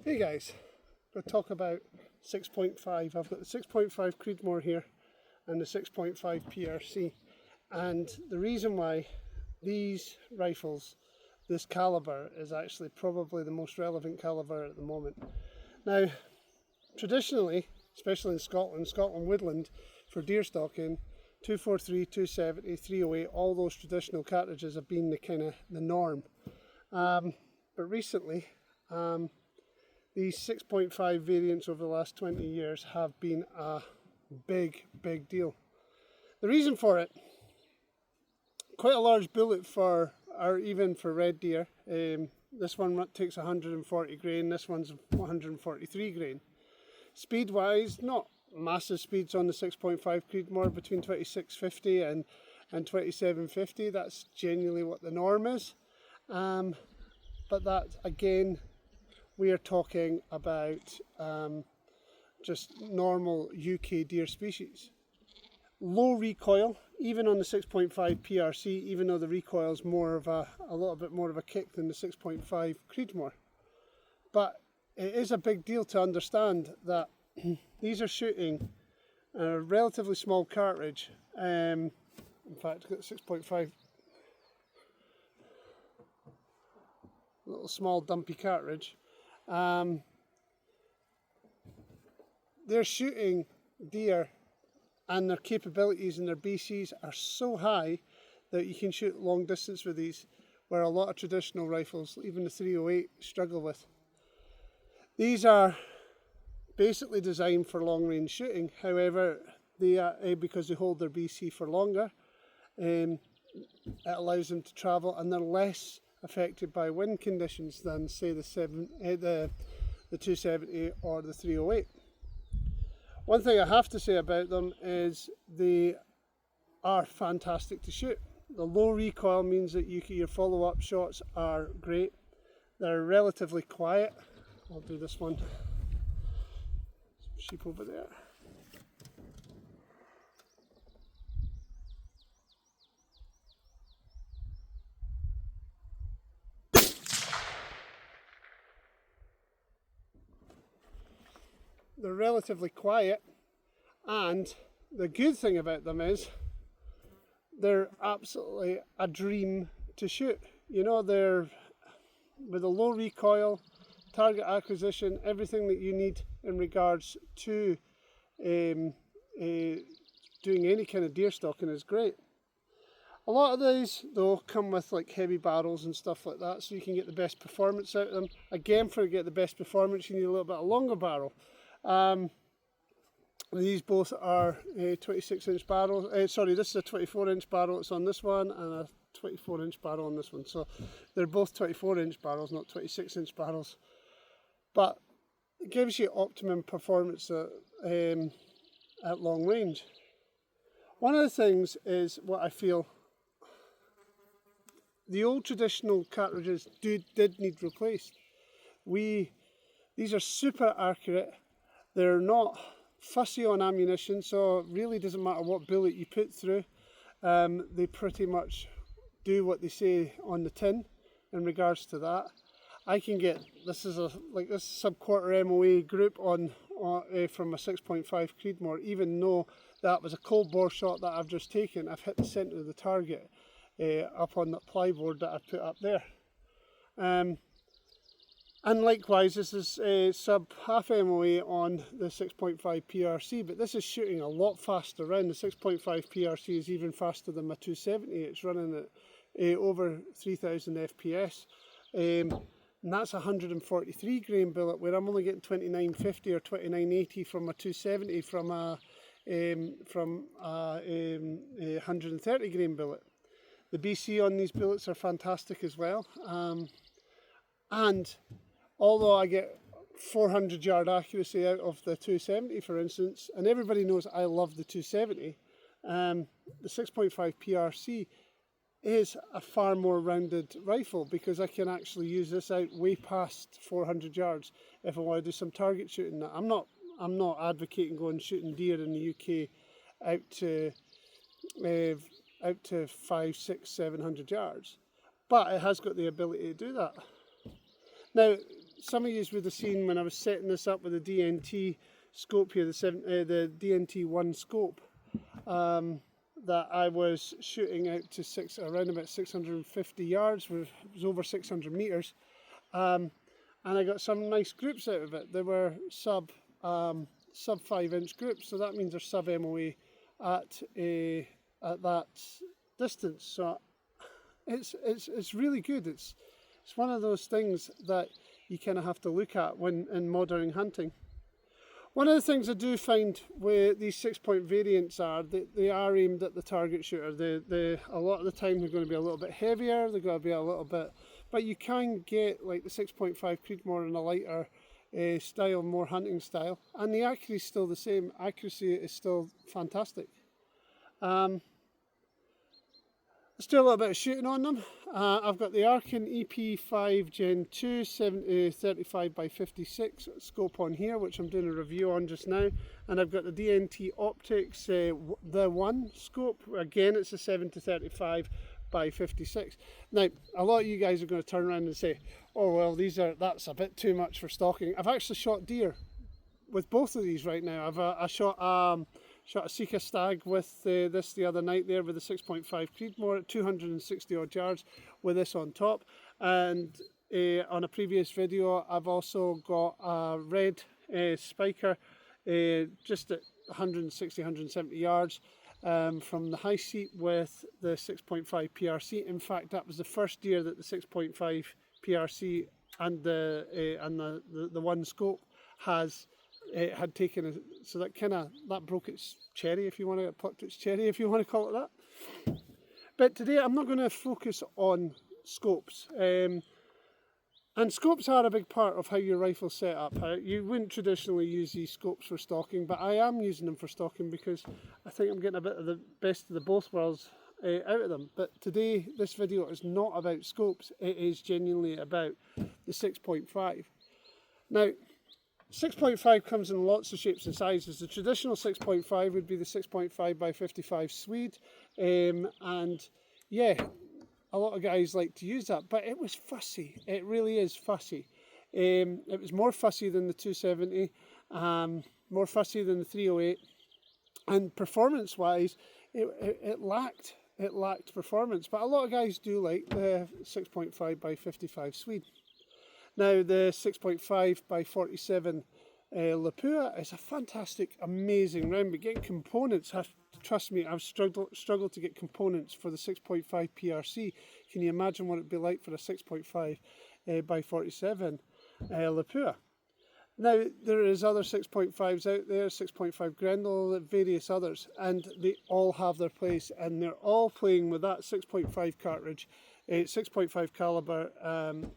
Hey guys, we'll talk about 6.5. I've got the 6.5 Creedmoor here and the 6.5 PRC, and the reason why these rifles, this caliber, is actually probably the most relevant caliber at the moment. Now, traditionally, especially in Scotland woodland, for deer stalking, 243, 270, 308, all those traditional cartridges have been the norm. But recently, these 6.5 variants over the last 20 years have been a big deal. The reason for it, quite a large bullet or even for red deer. This one takes 140 grain, this one's 143 grain. Speed wise, not massive speeds on the 6.5 Creedmoor, between 2650 and 2750. That's genuinely what the norm is. But that, again, we are talking about just normal UK deer species. Low recoil, even on the 6.5 PRC, even though the recoil is more of a little bit more of a kick than the 6.5 Creedmoor. But it is a big deal to understand that these are shooting a relatively small cartridge. In fact, got 6.5, little small dumpy cartridge. They're shooting deer, and their capabilities and their BCs are so high that you can shoot long distance with these, where a lot of traditional rifles, even the 308, struggle with. These are basically designed for long range shooting. However, they are, because they hold their BC for longer, it allows them to travel, and they're less affected by wind conditions than, say, the 270 or the 308. One thing I have to say about them is they are fantastic to shoot. The low recoil means that your follow-up shots are great. They're relatively quiet. I'll do this one. Sheep over there. They're relatively quiet, and the good thing about them is they're absolutely a dream to shoot. You know, they're with a low recoil, target acquisition, everything that you need in regards to doing any kind of deer stalking is great. A lot of these though come with like heavy barrels and stuff like that, so you can get the best performance out of them. Again, to get the best performance, you need a little bit of longer barrel. These both are 26-inch barrels. Sorry, this is a 24-inch barrel that's on this one, and a 24-inch barrel on this one. So they're both 24-inch barrels, not 26-inch barrels. But it gives you optimum performance at long range. One of the things is what I feel the old traditional cartridges did need replaced. These are super accurate. They're not fussy on ammunition, so it really doesn't matter what bullet you put through. They pretty much do what they say on the tin in regards to that. I can get, this is sub-quarter MOA group on from a 6.5 Creedmoor. Even though that was a cold bore shot that I've just taken, I've hit the centre of the target up on that plyboard that I've put up there. And likewise, this is sub half MOA on the 6.5 PRC, but this is shooting a lot faster round. The 6.5 PRC is even faster than my 270. It's running at over 3000 FPS. And that's a 143 grain bullet, where I'm only getting 2950 or 2980 from a 270 from a 130 grain bullet. The BC on these bullets are fantastic as well. And although I get 400 yard accuracy out of the 270, for instance, and everybody knows I love the 270, the 6.5 PRC is a far more rounded rifle, because I can actually use this out way past 400 yards if I want to do some target shooting. I'm not advocating going shooting deer in the UK out to 500, 600, 700 yards, but it has got the ability to do that. Now, some of you would have seen when I was setting this up with the DNT scope here, the DNT1 scope, that I was shooting out to around about 650 yards, it was over 600 meters, and I got some nice groups out of it. They were sub 5-inch groups, so that means they're sub MOA at that distance. So it's really good. It's one of those things that you kind of have to look at when in modern hunting. One of the things I do find with these 6-point variants are that they are aimed at the target shooter. A lot of the time they're going to be a little bit heavier, they're going to be a little bit, but you can get like the 6.5 Creedmoor in a lighter style, more hunting style, and the accuracy is still the same. Accuracy is still fantastic. Let's do a little bit of shooting on them. I've got the Arkin EP5 Gen 2 35x56 scope on here, which I'm doing a review on just now, and I've got the DNT Optics the 1 scope. Again, it's a 7-35x56. Now, a lot of you guys are going to turn around and say, "Oh well, that's a bit too much for stalking." I've actually shot deer with both of these right now. I shot a Sika stag with this the other night there with a 6.5 Creedmoor at 260 odd yards with this on top, and on a previous video I've also got a red spiker just at 160-170 yards from the high seat with the 6.5 PRC. In fact, that was the first deer that the 6.5 PRC and the 1 scope had taken, so that broke its cherry, if you want to, plucked its cherry, if you want to call it that. But today I'm not going to focus on scopes, and scopes are a big part of how your rifle's set up. You wouldn't traditionally use these scopes for stalking, but I am using them for stalking because I think I'm getting a bit of the best of the both worlds out of them. But today this video is not about scopes, it is genuinely about the 6.5. Now, 6.5 comes in lots of shapes and sizes. The traditional 6.5 would be the 6.5x55 Swede, and yeah, a lot of guys like to use that, but it was fussy. It really is fussy. It was more fussy than the 270, more fussy than the 308, and performance-wise, it lacked performance. But a lot of guys do like the 6.5x55 Swede. Now the 6.5x47 Lapua is a fantastic, amazing round, but getting components, trust me, I've struggled to get components for the 6.5 PRC. Can you imagine what it'd be like for a 6.5 by 47 Lapua? Now there is other 6.5s out there, 6.5 Grendel, various others, and they all have their place, and they're all playing with that 6.5 cartridge, 6.5 caliber,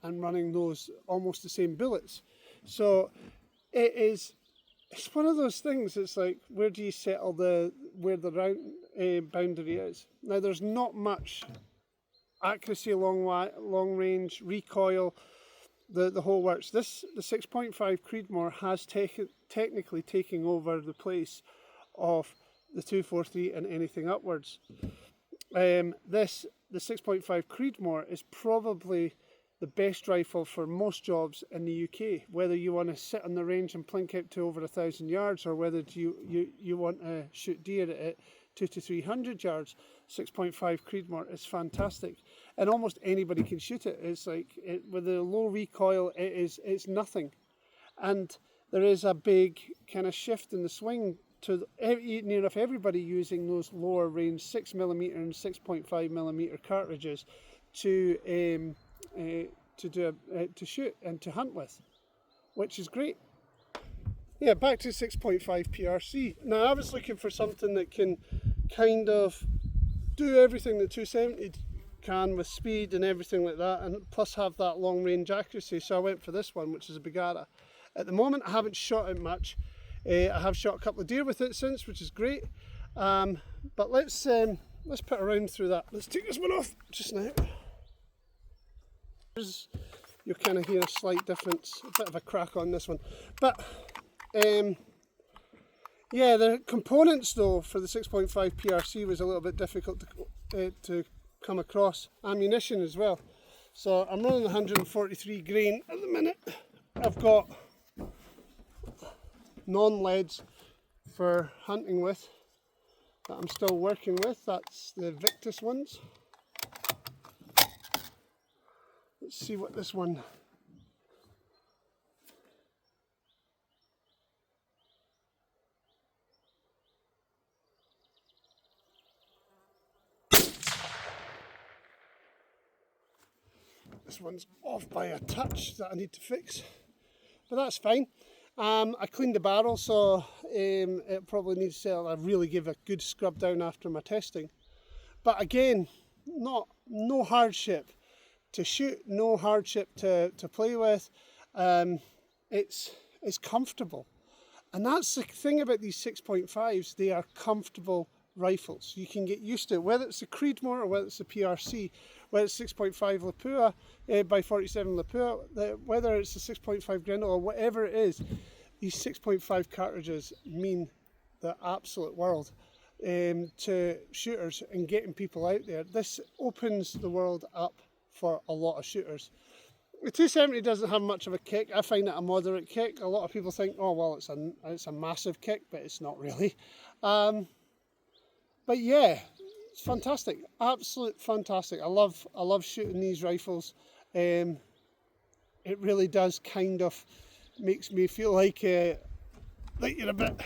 and running those almost the same bullets. So it's one of those things. It's like, where do you settle where the round boundary is? Now there's not much accuracy, long range, recoil, the whole works. The 6.5 Creedmoor has technically taken over the place of the 243 and anything upwards. The 6.5 Creedmoor is probably the best rifle for most jobs in the UK, whether you want to sit on the range and plink out to over 1,000 yards, or whether you want to shoot deer at 200 to 300 yards. 6.5 Creedmoor is fantastic, and almost anybody can shoot it. It's like, with the low recoil, it's nothing, and there is a big kind of shift in the swing to near enough everybody using those lower range 6mm and 6.5mm cartridges to shoot and to hunt with, which is great. Yeah, back to 6.5 PRC. Now I was looking for something that can kind of do everything that 270 can with speed and everything like that, and plus have that long range accuracy, so I went for this one, which is a Bigara. At the moment I haven't shot it much. I have shot a couple of deer with it since, which is great, but let's put a round through that. Let's take this one off just now. You'll kind of hear a slight difference, a bit of a crack on this one, but yeah, the components though for the 6.5 PRC was a little bit difficult to come across. Ammunition as well, so I'm running 143 grain at the minute I've got non-leads for hunting with that I'm still working with. That's the Victus ones. Let's see what this one. This one's off by a touch that I need to fix, but that's fine. I cleaned the barrel, so it probably needs to. I really give a good scrub down after my testing. But again, no hardship to shoot, no hardship to play with. It's comfortable, and that's the thing about these 6.5s. They are comfortable rifles. You can get used to it, whether it's the Creedmoor or whether it's the PRC, whether it's 6.5 Lapua by 47 Lapua, whether it's the 6.5 Grendel or whatever it is. These 6.5 cartridges mean the absolute world to shooters and getting people out there. This opens the world up for a lot of shooters. The 270 doesn't have much of a kick. I find it a moderate kick. A lot of people think, oh well, it's a massive kick, but it's not really. But yeah, it's fantastic, absolute fantastic. I love shooting these rifles. It really does kind of makes me feel like you're a bit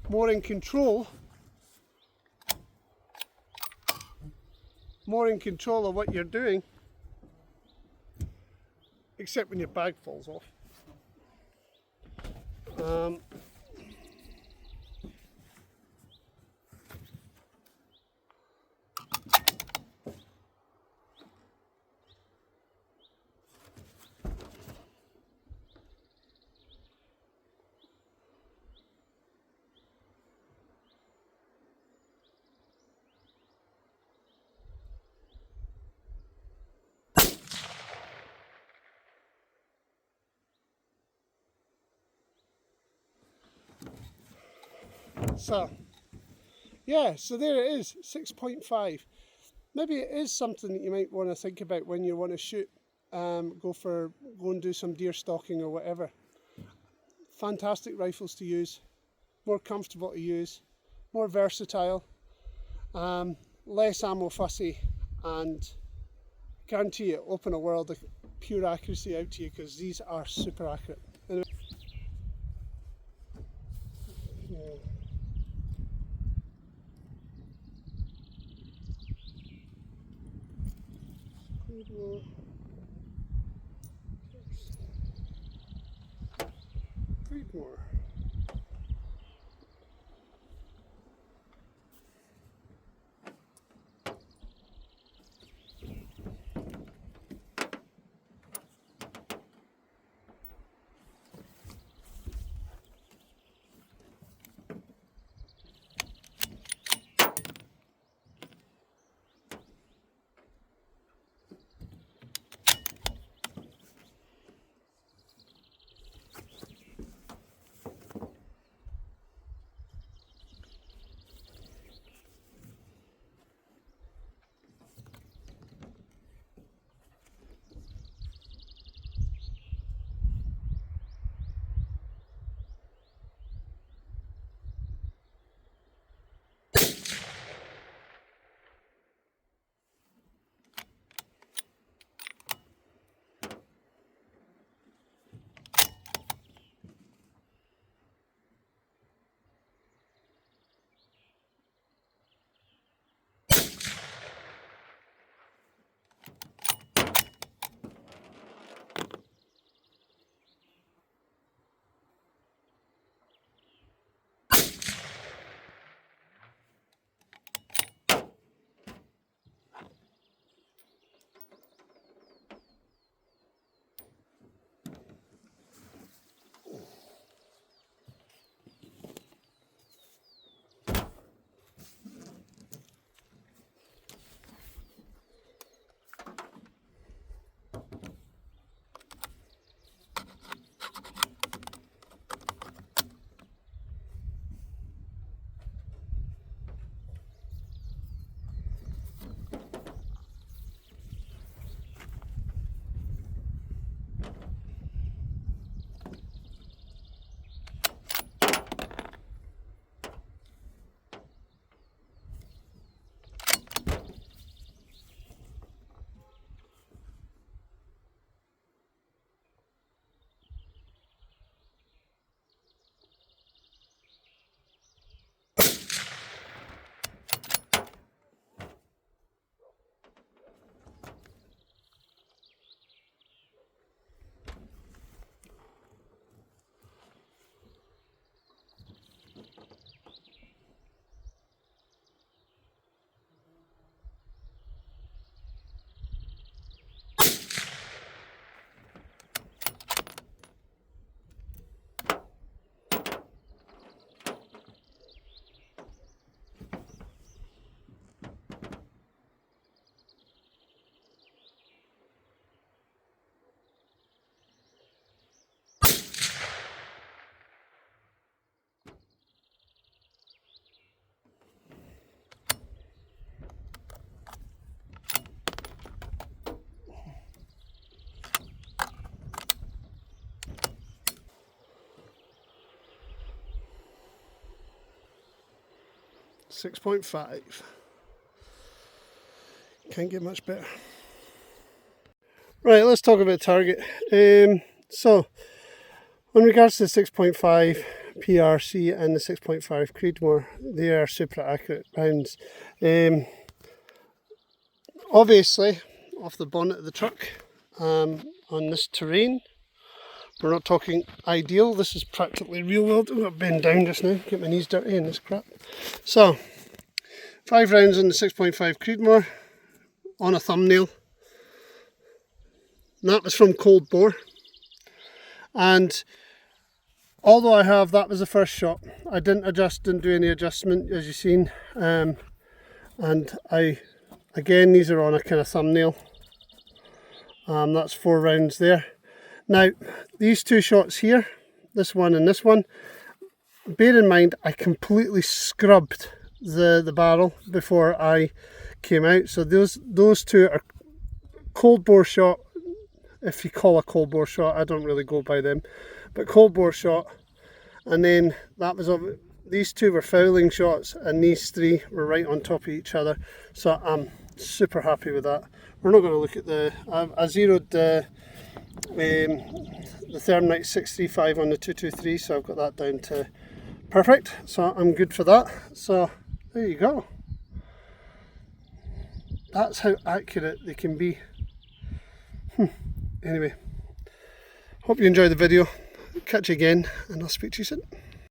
more in control, of what you're doing, except when your bag falls off. So yeah, so there it is, 6.5. Maybe it is something that you might want to think about when you want to shoot, go and do some deer stalking or whatever. Fantastic rifles to use, more comfortable to use, more versatile, less ammo fussy, and guarantee you open a world of pure accuracy out to you, because these are super accurate. Anyway. Creedmoor. 6.5. Can't get much better. Right, let's talk about target. So, in regards to the 6.5 PRC and the 6.5 Creedmoor, they are super accurate rounds. Obviously, off the bonnet of the truck, on this terrain, we're not talking ideal. This is practically real world. I'm going to bend down just now, get my knees dirty in this crap. So, 5 rounds on the 6.5 Creedmoor on a thumbnail. And that was from cold bore. And although that was the first shot, I didn't do any adjustment, as you've seen. And again, these are on a kind of thumbnail. That's 4 rounds there. Now, these 2 shots here, this one and this one, bear in mind I completely scrubbed the barrel before I came out. So those 2 are cold bore shot, if you call a cold bore shot. I don't really go by them, but cold bore shot. And then these 2 were fouling shots, and these 3 were right on top of each other. So I'm super happy with that. We're not going to look at I zeroed the Thermite 635 on the 223, so I've got that down to perfect. So I'm good for that. So there you go. That's how accurate they can be. Anyway, hope you enjoyed the video. Catch you again, and I'll speak to you soon.